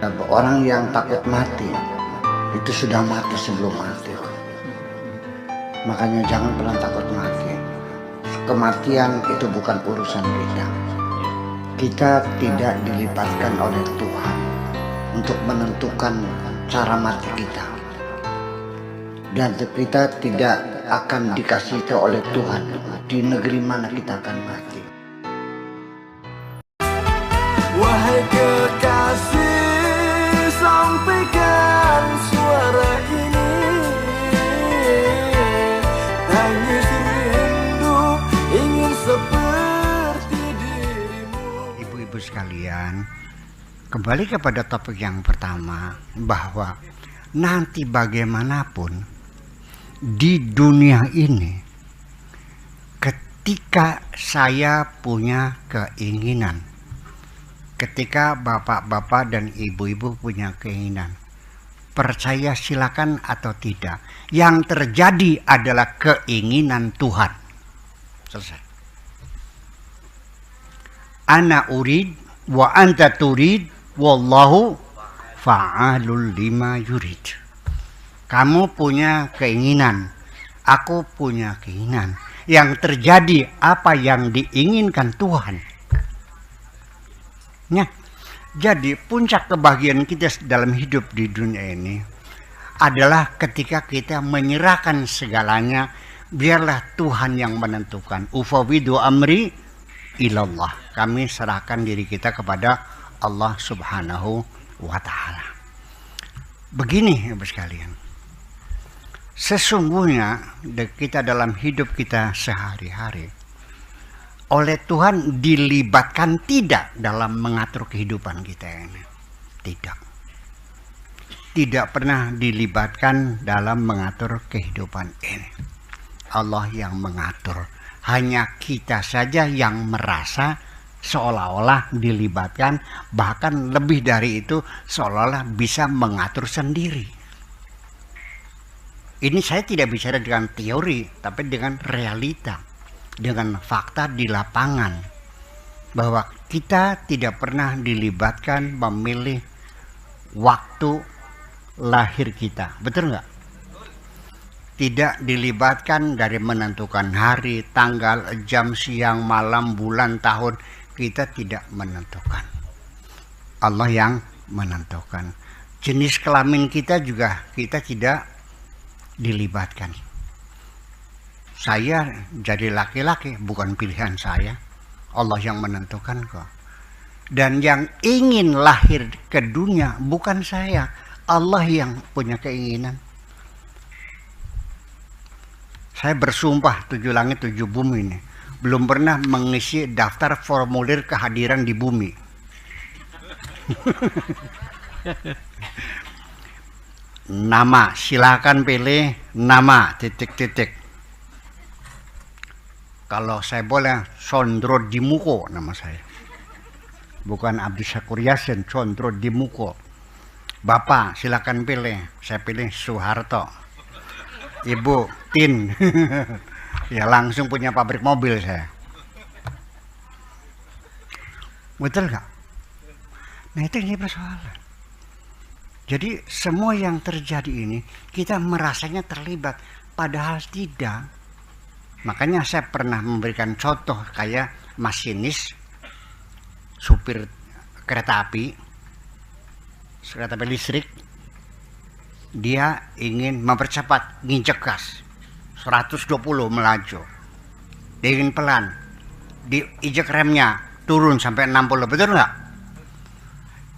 Orang yang takut mati itu sudah mati sebelum mati. Makanya jangan pernah takut mati. Kematian itu bukan urusan kita. Kita tidak dilibatkan oleh Tuhan untuk menentukan cara mati kita. Dan kita tidak akan dikasih tahu oleh Tuhan di negeri mana kita akan mati. Wahai kekasih, sampaikan suara ini. Tangis rindu ingin seperti dirimu. Ibu-ibu sekalian, kembali kepada topik yang pertama, bahwa nanti bagaimanapun di dunia ini, ketika saya punya keinginan, ketika bapak-bapak dan ibu-ibu punya keinginan, percaya silakan atau tidak, yang terjadi adalah keinginan Tuhan. Selesai. Ana urid wa anta turid wallahu fa'alul lima yurid. Kamu punya keinginan, aku punya keinginan. Yang terjadi apa yang diinginkan Tuhan. Ya, jadi puncak kebahagiaan kita dalam hidup di dunia ini adalah ketika kita menyerahkan segalanya, biarlah Tuhan yang menentukan. Ufawidu amri ilallah. Kami serahkan diri kita kepada Allah Subhanahu wa Ta'ala. Begini, Ibu sekalian. Sesungguhnya kita dalam hidup kita sehari-hari oleh Tuhan dilibatkan tidak dalam mengatur kehidupan kita ini. Tidak pernah dilibatkan dalam mengatur kehidupan ini. Allah yang mengatur. Hanya kita saja yang merasa seolah-olah dilibatkan, bahkan lebih dari itu seolah-olah bisa mengatur sendiri. Ini saya tidak bicara dengan teori, tapi dengan realita, dengan fakta di lapangan, bahwa kita tidak pernah dilibatkan memilih waktu lahir kita. Betul nggak? Tidak dilibatkan dari menentukan hari, tanggal, jam, siang, malam, bulan, tahun. Kita tidak menentukan. Allah yang menentukan. Jenis kelamin kita juga kita tidak dilibatkan. Saya jadi laki-laki bukan pilihan saya. Allah yang menentukan kok. Dan yang ingin lahir ke dunia bukan saya. Allah yang punya keinginan. Saya bersumpah 7 langit 7 bumi ini belum pernah mengisi daftar formulir kehadiran di bumi. Nama, silakan pilih nama titik-titik. Kalau saya boleh, Sondro Dimuko nama saya. Bukan Abdi Syakur Yasin, Sondro Dimuko. Bapak, silakan pilih. Saya pilih Soeharto. Ibu, Tin. Ya langsung punya pabrik mobil saya. Betul nggak? Nah itu ini persoalan. Jadi semua yang terjadi ini kita merasanya terlibat, padahal tidak. Makanya saya pernah memberikan contoh kayak masinis, supir kereta api listrik. Dia ingin mempercepat, nginjek gas 120 melaju. Dia ingin pelan, diinjek remnya turun sampai 60, betul nggak?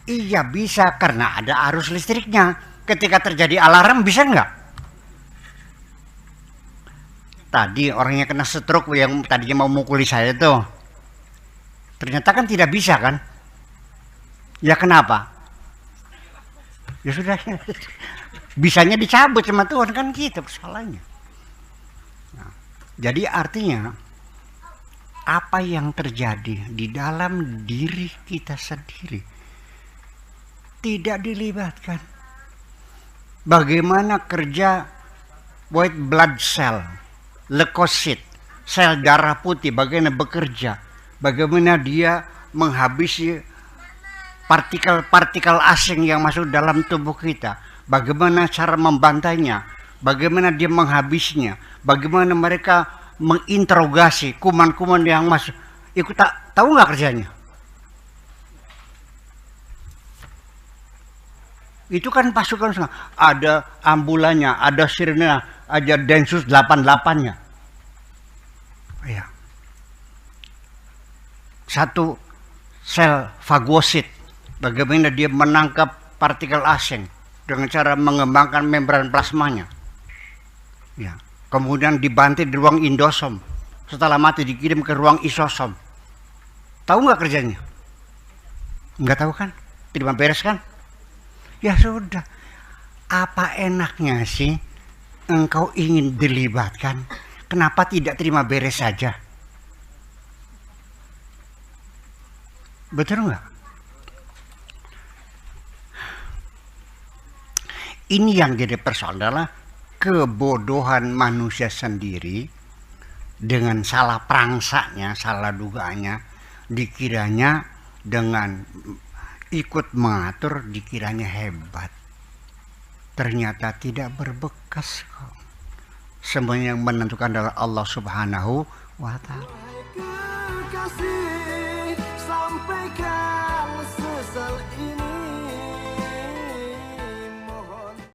Iya bisa, karena ada arus listriknya. Ketika terjadi alarm bisa nggak? Tadi orangnya kena stroke yang tadinya mau mukuli saya tuh, ternyata kan tidak bisa kan? Ya kenapa? Ya sudah, bisanya dicabut sama Tuhan kan gitu persoalannya. Nah, jadi artinya apa yang terjadi di dalam diri kita sendiri tidak dilibatkan. Bagaimana kerja white blood cell, leukosit, sel darah putih, bagaimana bekerja, bagaimana dia menghabisi partikel-partikel asing yang masuk dalam tubuh kita, bagaimana cara membantainya, bagaimana dia menghabisnya, bagaimana mereka menginterogasi kuman-kuman yang masuk. Ikut tahu nggak kerjanya? Itu kan pasukan, ada ambulannya, ada sirene, ada Densus 88-nya. Ya. Satu sel fagosit, bagaimana dia menangkap partikel asing dengan cara mengembangkan membran plasmanya. Ya. Kemudian dibantai di ruang indosom, setelah mati dikirim ke ruang isosom. Tahu nggak kerjanya? Nggak tahu kan? Terima beres kan? Ya sudah, apa enaknya sih engkau ingin dilibatkan? Kenapa tidak terima beres saja? Betul nggak? Ini yang jadi persoalan adalah kebodohan manusia sendiri dengan salah prangsaknya, salah dugaannya, dikiranya dengan ikut mengatur dikiranya hebat. Ternyata tidak berbekas kok. Semuanya yang menentukan adalah Allah Subhanahu wa Ta'ala. Kekasih, sampaikan sesal ini.